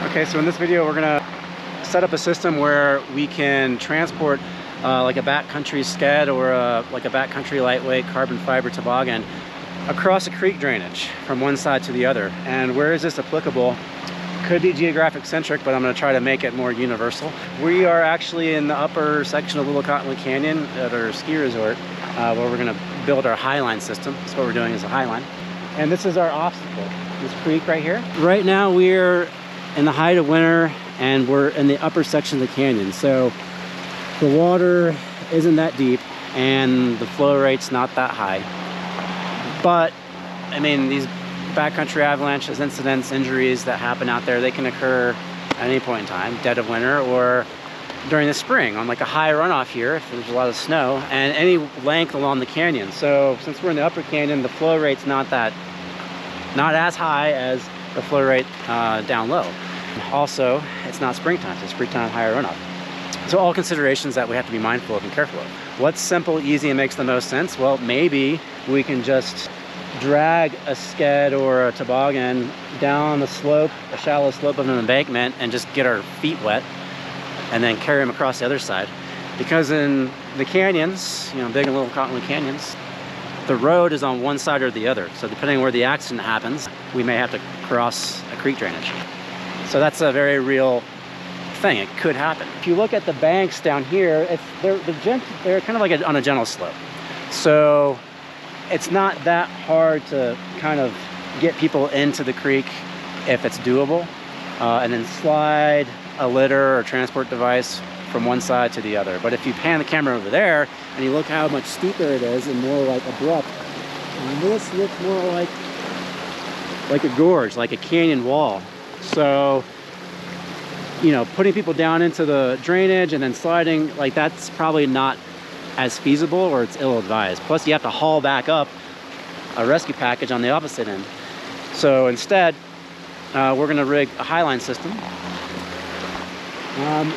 Okay, so in this video we're gonna set up a system where we can transport like a backcountry sked or like a backcountry lightweight carbon fiber toboggan across a creek drainage from one side to the other. And where is this applicable? Could be geographic centric, but I'm going to try to make it more universal. We are actually in the upper section of Little Cottonwood Canyon at our ski resort where we're going to build our Highlines system. That's what we're doing, is a Highline. And this is our obstacle, this creek right here. Right now we're in the height of winter and we're in the upper section of the canyon. So the water isn't that deep and the flow rate's not that high. But I mean, these backcountry avalanches, incidents, injuries that happen out there, they can occur at any point in time, dead of winter or during the spring on like a high runoff here if there's a lot of snow, and any length along the canyon. So since we're in the upper canyon, the flow rate's not as high as the flow rate down low. Also, it's not springtime, so springtime higher runoff. So all considerations that we have to be mindful of and careful of. What's simple, easy, and makes the most sense? Well, maybe we can just drag a sked or a toboggan down the slope, a shallow slope of an embankment, and just get our feet wet and then carry them across the other side. Because in the canyons, you know, big and little Cottonwood canyons, the road is on one side or the other. So depending on where the accident happens, we may have to cross a creek drainage. So that's a very real thing. It could happen. If you look at the banks down here, they're kind of like on a gentle slope. So it's not that hard to kind of get people into the creek if it's doable, and then slide a litter or transport device from one side to the other. But if you pan the camera over there and you look how much steeper it is and more like abrupt, this looks more like a gorge, like a canyon wall. So, you know, putting people down into the drainage and then sliding, like, that's probably not as feasible, or it's ill-advised. Plus you have to haul back up a rescue package on the opposite end. So instead, we're gonna rig a Highline system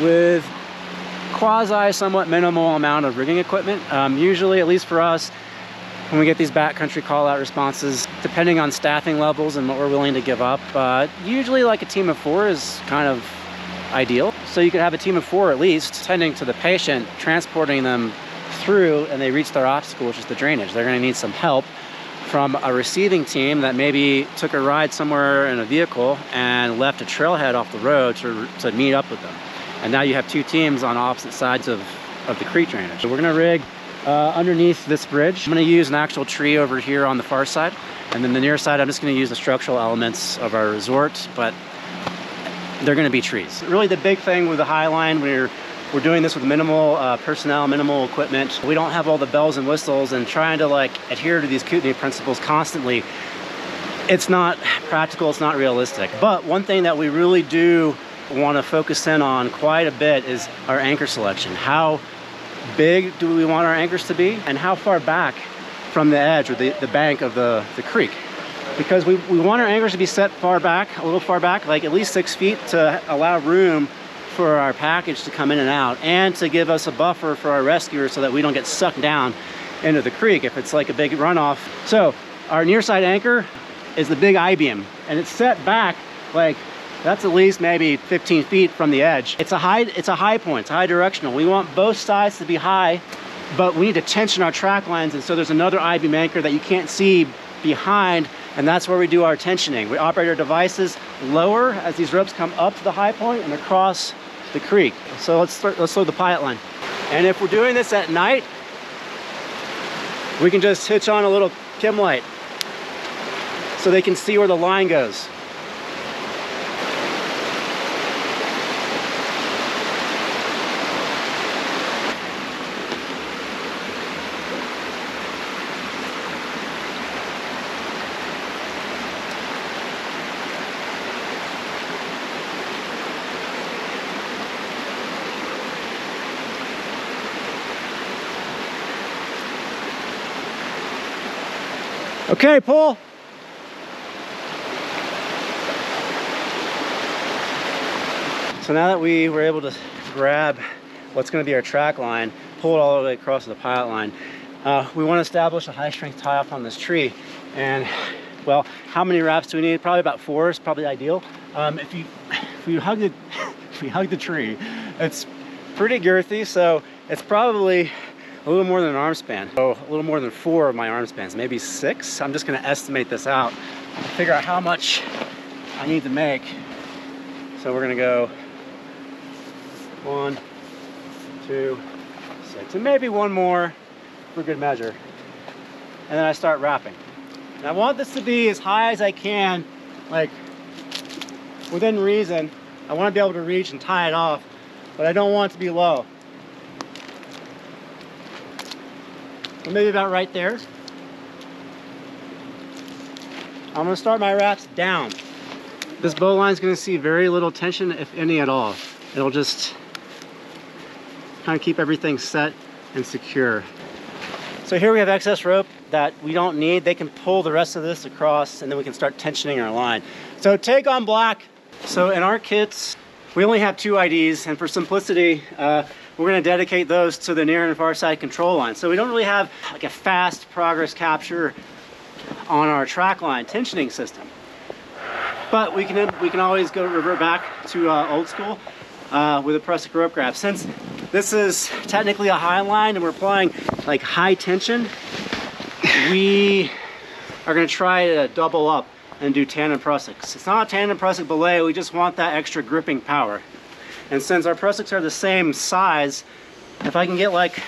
with quasi somewhat minimal amount of rigging equipment. Usually, at least for us, when we get these backcountry call-out responses, depending on staffing levels and what we're willing to give up, usually like a team of 4 is kind of ideal. So you could have a team of 4 at least tending to the patient, transporting them through, and they reach their obstacle, which is the drainage. They're going to need some help from a receiving team that maybe took a ride somewhere in a vehicle and left a trailhead off the road to meet up with them. And now you have 2 teams on opposite sides of the creek drainage. So we're going to rig underneath this bridge. I'm going to use an actual tree over here on the far side, and then the near side I'm just going to use the structural elements of our resort, but they're going to be trees. Really the big thing with the Highline, we're doing this with minimal personnel, minimal equipment. We don't have all the bells and whistles, and trying to like adhere to these Kootenai principles constantly, it's not practical, it's not realistic. But one thing that we really do want to focus in on quite a bit is our anchor selection. How big do we want our anchors to be, and how far back from the edge or the bank of the creek? Because we want our anchors to be set far back, a little far back, like at least 6 feet, to allow room for our package to come in and out, and to give us a buffer for our rescuers so that we don't get sucked down into the creek if it's like a big runoff. So our near side anchor is the big I-beam, and it's set back like that's at least maybe 15 feet from the edge. It's a high point, it's high directional. We want both sides to be high, but we need to tension our track lines, and so there's another I-beam anchor that you can't see behind, and that's where we do our tensioning. We operate our devices lower as these ropes come up to the high point and across the creek. So let's load the pilot line. And if we're doing this at night, we can just hitch on a little Kim light so they can see where the line goes. Okay, pull. So now that we were able to grab what's going to be our track line, pull it all the way across to the pilot line, we want to establish a high strength tie off on this tree. And well, how many wraps do we need? Probably about 4 is probably ideal. If we hugged it. We hugged the tree. It's pretty girthy, so it's probably a little more than an arm span. So a little more than 4 of my arm spans, maybe 6. I'm just gonna estimate this out, figure out how much I need to make. So we're gonna go 1, 2, 6, and maybe one more for good measure. And then I start wrapping. And I want this to be as high as I can, like within reason. I want to be able to reach and tie it off, but I don't want it to be low. So maybe about right there. I'm going to start my wraps down. This bow line is going to see very little tension, if any at all. It'll just kind of keep everything set and secure. So here we have excess rope that we don't need. They can pull the rest of this across, and then we can start tensioning our line. So take on black. So in our kits, we only have 2 IDs, and for simplicity, we're going to dedicate those to the near and far side control line. So we don't really have like a fast progress capture on our track line tensioning system. But we can always revert back to old school with a prusik rope grab. Since this is technically a Highline and we're applying like high tension, we are going to try to double up and do tandem prusiks. It's not a tandem prusik belay, we just want that extra gripping power. And since our prusiks are the same size, if I can get like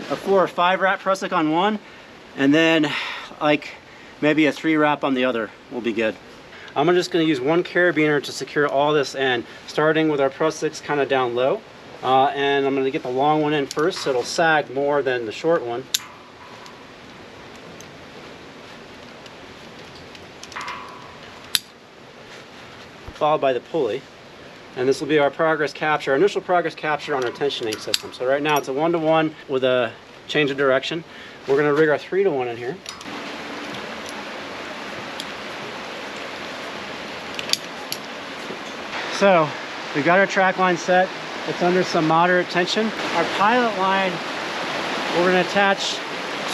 a 4 or 5 wrap prusik on one, and then like maybe a 3 wrap on the other, will be good. I'm just going to use 1 carabiner to secure all this in, starting with our prusiks kind of down low. And I'm going to get the long one in first, so it'll sag more than the short one. Followed by the pulley. And this will be our progress capture, our initial progress capture on our tensioning system. So right now it's a 1-to-1 with a change of direction. We're going to rig our 3-to-1 in here. So we've got our track line set. It's under some moderate tension. Our pilot line we're going to attach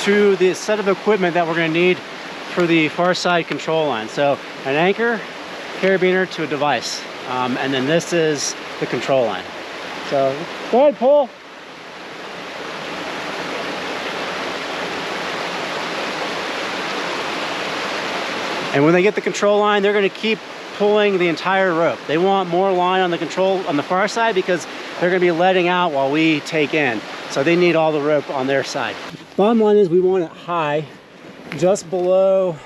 to the set of equipment that we're going to need for the far side control line. So an anchor, carabiner to a device, and then this is the control line. So go ahead, pull. And when they get the control line, they're going to keep pulling the entire rope. They want more line on the control on the far side because they're going to be letting out while we take in. So they need all the rope on their side. Bottom line is we want it high, just below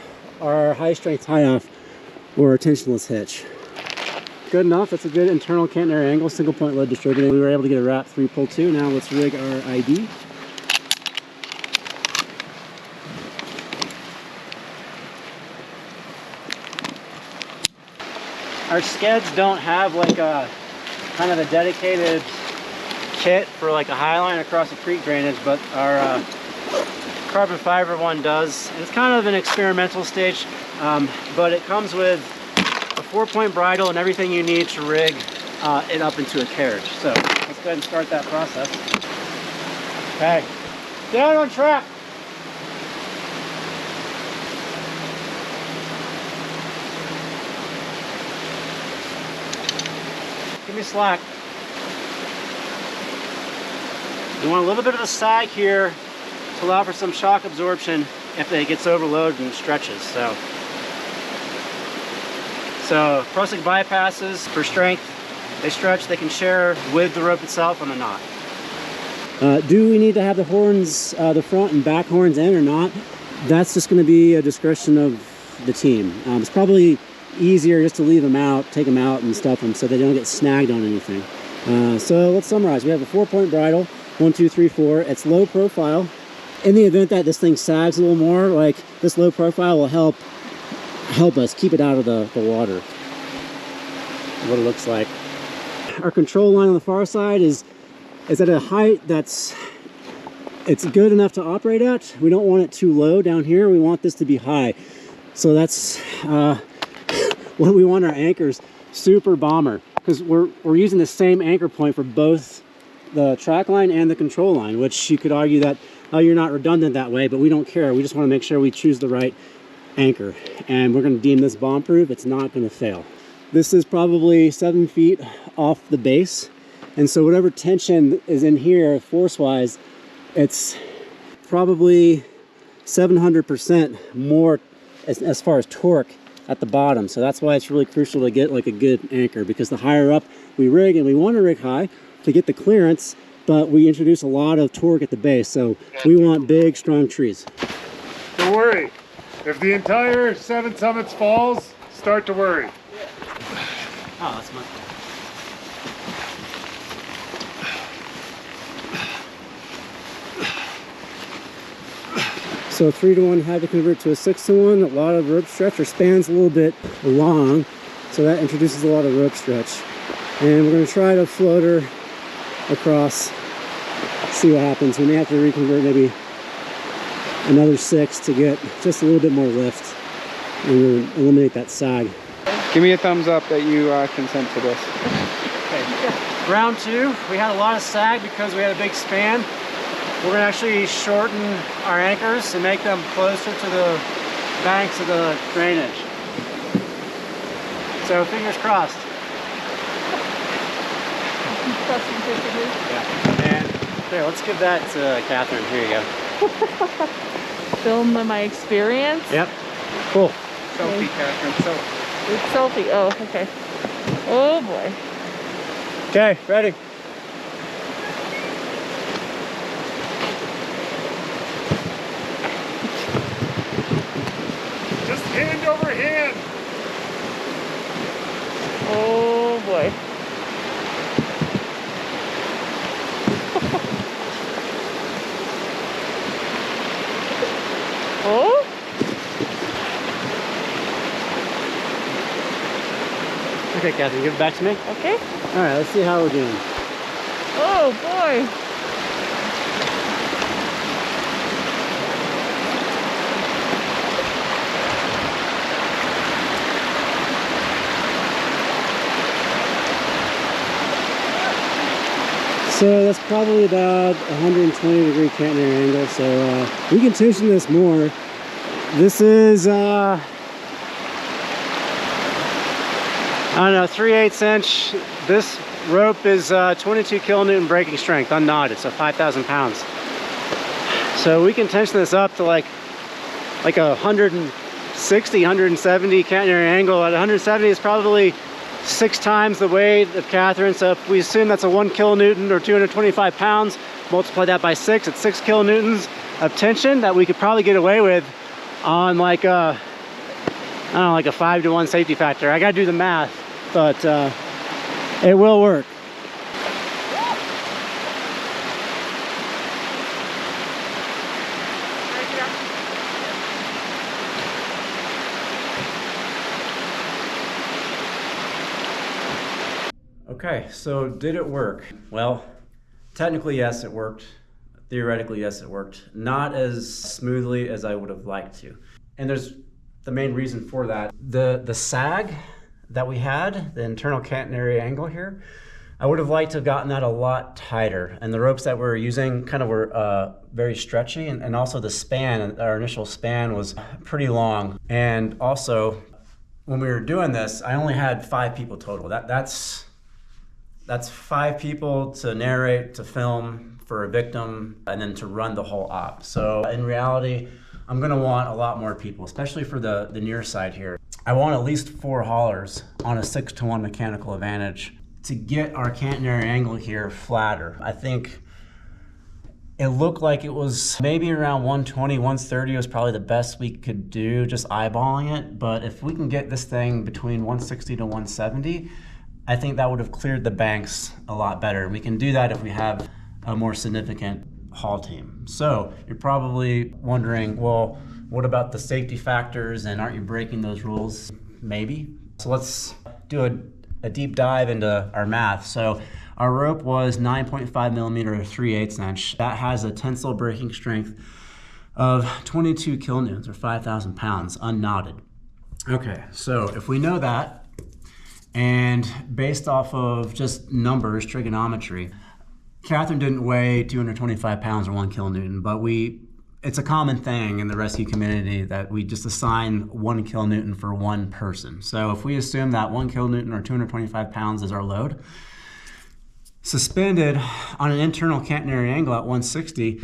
our high strength tie off or a tensionless hitch. Good enough. That's a good internal catenary angle, single point load distributing. We were able to get a wrap 3 pull 2. Now let's rig our ID. Our skeds don't have like a kind of a dedicated kit for like a Highline across a creek drainage, but our carbon fiber one does. And it's kind of an experimental stage, but it comes with a 4-point bridle and everything you need to rig it up into a carriage. So let's go ahead and start that process. Okay, down on track. Give me slack. You want a little bit of a sag here to allow for some shock absorption if it gets overloaded and stretches. So prusik bypasses for strength. They stretch, they can share with the rope itself on the knot. Do we need to have the horns, the front and back horns in or not? That's just going to be a discretion of the team. It's probably easier just to leave them out, take them out and stuff them so they don't get snagged on anything. So let's summarize. We have a 4-point bridle, 1, 2, 3, 4. It's low profile. In the event that this thing sags a little more, like this low profile will help us keep it out of the water. What it looks like. Our control line on the far side is at a height it's good enough to operate at. We don't want it too low down here. We want this to be high. So that's what we want our anchors, super bomber, because we're using the same anchor point for both the track line and the control line, which you could argue that, oh, you're not redundant that way, but we don't care. We just want to make sure we choose the right anchor, and we're going to deem this bomb proof. It's not going to fail. This is probably 7 feet off the base. And so whatever tension is in here, force-wise, it's probably 700% more as far as torque at the bottom. So that's why it's really crucial to get like a good anchor, because the higher up we rig, and we want to rig high to get the clearance, but we introduce a lot of torque at the base. So we want big, strong trees. Don't worry. If the entire Seven Summits falls, start to worry. Oh, that's my... So 3-to-1 had to convert to a 6-to-1. A lot of rope stretch, or spans a little bit long, so that introduces a lot of rope stretch. And we're going to try to float her across, see what happens. We may have to reconvert maybe another 6 to get just a little bit more lift and we'll eliminate that sag. Give me a thumbs up that you consent to this. Okay. Round 2, we had a lot of sag because we had a big span. We're going to actually shorten our anchors and make them closer to the banks of the drainage. So fingers crossed. Yeah. And here, let's give that to Catherine. Here you go. Film my experience? Yep. Cool. Selfie, Catherine. It's selfie. Oh, okay. Oh boy. Okay, ready. Just hand over hand. Oh boy. Oh? Okay, Catherine, give it back to me. Okay. All right, let's see how we're doing. Oh boy. So that's probably about 120-degree catenary angle. So we can tension this more. This is I don't know, 3/8 inch. This rope is 22 kilonewton breaking strength, unknotted, so 5,000 pounds. So we can tension this up to like a 160, 170 catenary angle. At 170 is probably 6 times the weight of Catherine. So if we assume that's a 1 kilonewton or 225 pounds, multiply that by 6, it's 6 kilonewtons of tension that we could probably get away with on like a, I don't know, like a 5-to-1 safety factor. I gotta do the math, but it will work. Okay, so did it work? Well, technically yes, it worked. Theoretically yes, it worked. Not as smoothly as I would have liked to. And there's the main reason for that. The sag that we had, the internal catenary angle here, I would have liked to have gotten that a lot tighter. And the ropes that we were using kind of were very stretchy, and also the span, our initial span was pretty long. And also, when we were doing this, I only had 5 people total. That's 5 people to narrate, to film for a victim, and then to run the whole op. So in reality, I'm gonna want a lot more people, especially for the near side here. I want at least 4 haulers on a 6-to-1 mechanical advantage to get our catenary angle here flatter. I think it looked like it was maybe around 120, 130 was probably the best we could do, just eyeballing it. But if we can get this thing between 160 to 170, I think that would have cleared the banks a lot better. We can do that if we have a more significant haul team. So you're probably wondering, well, what about the safety factors, and aren't you breaking those rules? Maybe. So let's do a deep dive into our math. So our rope was 9.5 millimeter or 3/8 inch. That has a tensile breaking strength of 22 kilonewtons or 5,000 pounds unknotted. Okay, so if we know that, and based off of just numbers, trigonometry, Catherine didn't weigh 225 pounds or 1 kilonewton, but It's a common thing in the rescue community that we just assign 1 kilonewton for one person. So if we assume that 1 kilonewton or 225 pounds is our load, suspended on an internal catenary angle at 160,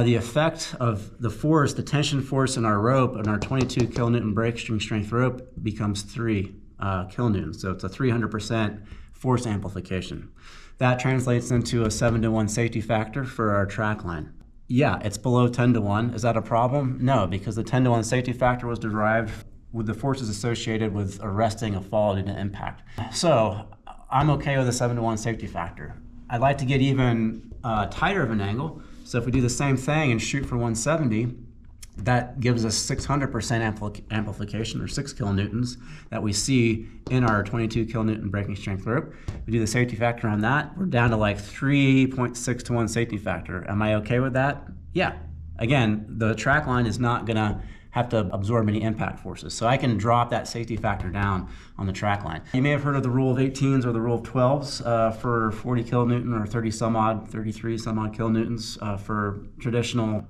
the effect of the force, the tension force in our rope and our 22 kilonewton break string strength rope becomes 3 kilonewtons. So it's a 300% force amplification. That translates into a 7-to-1 safety factor for our track line. Yeah, it's below 10-to-1. Is that a problem? No, because the 10-to-1 safety factor was derived with the forces associated with arresting a fall due to impact. So I'm okay with a 7-to-1 safety factor. I'd like to get even tighter of an angle. So if we do the same thing and shoot for 170, that gives us 600% amplification, or 6 kilonewtons, that we see in our 22 kilonewton breaking strength rope. We do the safety factor on that, we're down to like 3.6 to 1 safety factor. Am I okay with that? Yeah. Again, the track line is not gonna have to absorb any impact forces. So I can drop that safety factor down on the track line. You may have heard of the rule of 18s or the rule of 12s for 40 kilonewton or 33 some odd kilonewtons for traditional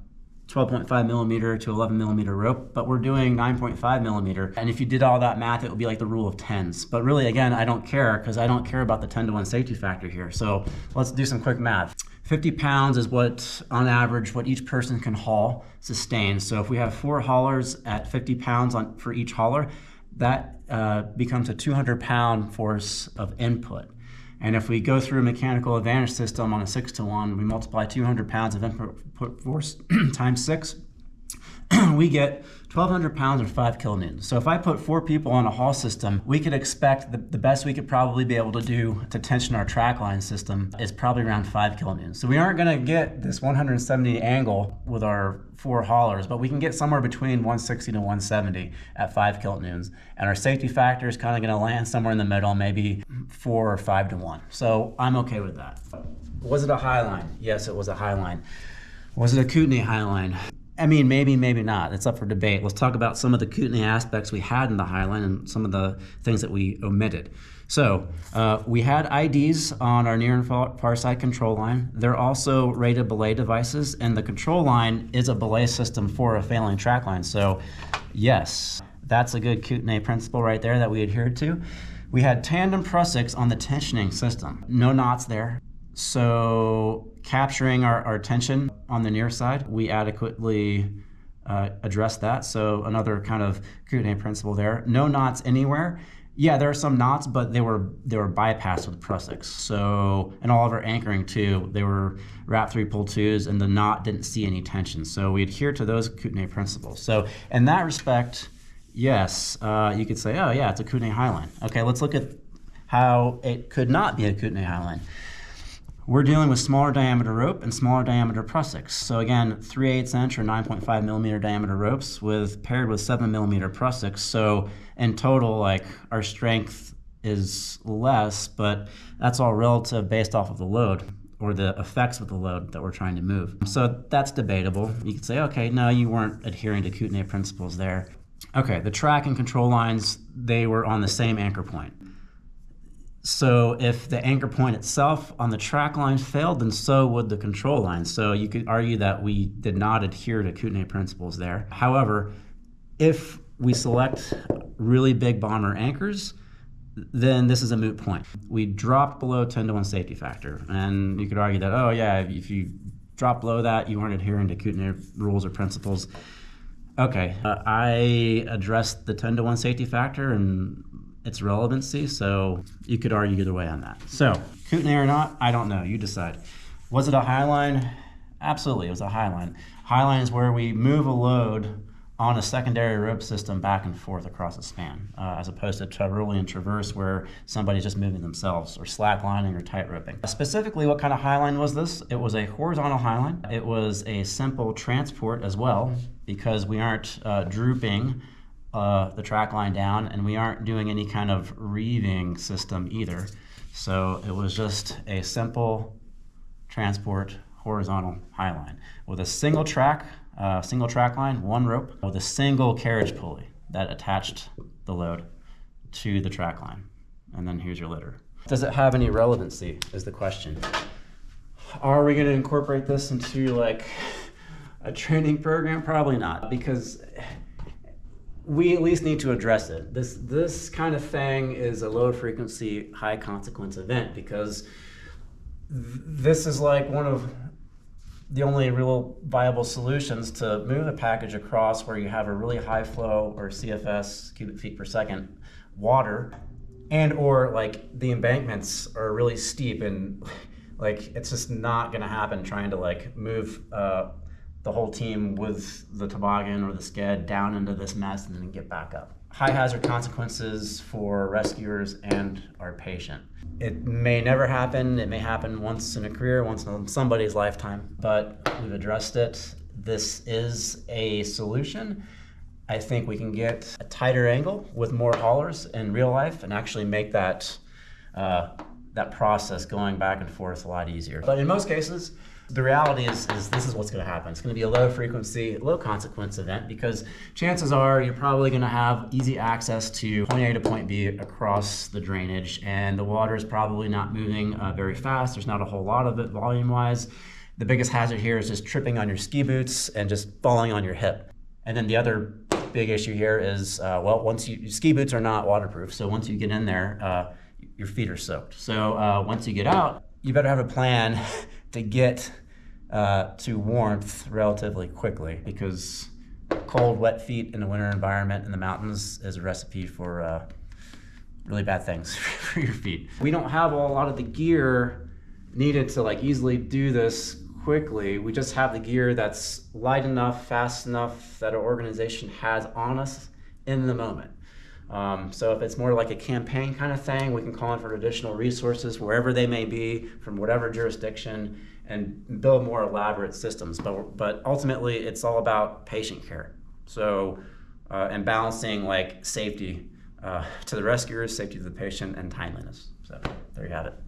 12.5 millimeter to 11 millimeter rope, but we're doing 9.5 millimeter. And if you did all that math, it would be like the rule of 10s. But really, again, I don't care, because I don't care about the 10-to-1 safety factor here. So let's do some quick math. 50 pounds is what, on average, what each person can haul, sustain. So if we have 4 haulers at 50 pounds for each hauler, that becomes a 200-pound force of input. And if we go through a mechanical advantage system on a 6-to-1, we multiply 200 pounds of input force times 6, we get 1,200 pounds or 5 kilonewtons. So if I put 4 people on a haul system, we could expect the best we could probably be able to do to tension our track line system is probably around 5 kilonewtons. So we aren't gonna get this 170 angle with our 4 haulers, but we can get somewhere between 160 to 170 at 5 kilonewtons. And our safety factor is kind of gonna land somewhere in the middle, maybe 4 or 5 to 1. So I'm okay with that. Was it a Highline? Yes, it was a Highline. Was it a Kootenai Highline? I mean, maybe, maybe not. It's up for debate. Let's talk about some of the Kootenai aspects we had in the Highline and some of the things that we omitted. So we had IDs on our near and far side control line. They're also rated belay devices, and the control line is a belay system for a failing track line. So yes, that's a good Kootenai principle right there that we adhered to. We had tandem prusiks on the tensioning system. No knots there. So capturing our tension on the near side, we adequately addressed that. So another kind of Kootenai principle there. No knots anywhere. Yeah, there are some knots, but they were bypassed with prusiks. So, and all of our anchoring too, they were wrap 3 pull 2s, and the knot didn't see any tension. So we adhere to those Kootenai principles. So in that respect, yes, you could say, oh yeah, it's a Kootenai Highline. Okay, let's look at how it could not be a Kootenai Highline. We're dealing with smaller diameter rope and smaller diameter prusiks. So again, 3/8 inch or 9.5 millimeter diameter ropes paired with 7 millimeter prusiks. So in total, like, our strength is less, but that's all relative based off of the load or the effects of the load that we're trying to move. So that's debatable. You could say, okay, no, you weren't adhering to Kootenai principles there. Okay, the track and control lines, they were on the same anchor point. So if the anchor point itself on the track line failed, then so would the control line. So you could argue that we did not adhere to Kootenai principles there. However, if we select really big bomber anchors, then this is a moot point. We dropped below 10-to-1 safety factor. And you could argue that, oh yeah, if you drop below that, you weren't adhering to Kootenai rules or principles. Okay, I addressed the 10-to-1 safety factor and its relevancy, so you could argue either way on that. So, Kootenai or not, I don't know, you decide. Was it a Highline? Absolutely, it was a Highline. Highline is where we move a load on a secondary rope system back and forth across a span, as opposed to Tyrolean traverse where somebody's just moving themselves, or slacklining or tight roping. Specifically, what kind of Highline was this? It was a horizontal Highline. It was a simple transport as well, because we aren't drooping the track line down, and we aren't doing any kind of reeving system either. So it was just a simple transport horizontal Highline with a single track line, 1 rope, with a single carriage pulley that attached the load to the track line. And then here's your litter. Does it have any relevancy is the question. Are we going to incorporate this into like A training program? Probably not, because we at least need to address it. This kind of thing is a low frequency, high consequence event, because this is like one of the only real viable solutions to move a package across where you have a really high flow, or CFS, cubic feet per second, water, and or like the embankments are really steep, and like it's just not gonna happen trying to like move the whole team with the toboggan or the sked down into this mess and then get back up. High hazard consequences for rescuers and our patient. It may never happen. It may happen once in a career, once in somebody's lifetime, but we've addressed it. This is a solution. I think we can get a tighter angle with more haulers in real life and actually make that that process going back and forth a lot easier. But in most cases, the reality is this is what's going to happen. It's going to be a low frequency, low consequence event, because chances are you're probably going to have easy access to point A to point B across the drainage, and the water is probably not moving very fast. There's not a whole lot of it volume-wise. The biggest hazard here is just tripping on your ski boots and just falling on your hip. And then the other big issue here is, well, ski boots are not waterproof, so once you get in there, your feet are soaked. So once you get out, you better have a plan to get to warmth relatively quickly, because cold, wet feet in a winter environment in the mountains is a recipe for really bad things for your feet. We don't have a lot of the gear needed to like easily do this quickly. We just have the gear that's light enough, fast enough that our organization has on us in the moment. So if it's more like a campaign kind of thing, we can call in for additional resources wherever they may be from whatever jurisdiction and build more elaborate systems. But ultimately, it's all about patient care. So and balancing like safety to the rescuers, safety to the patient, and timeliness. So there you have it.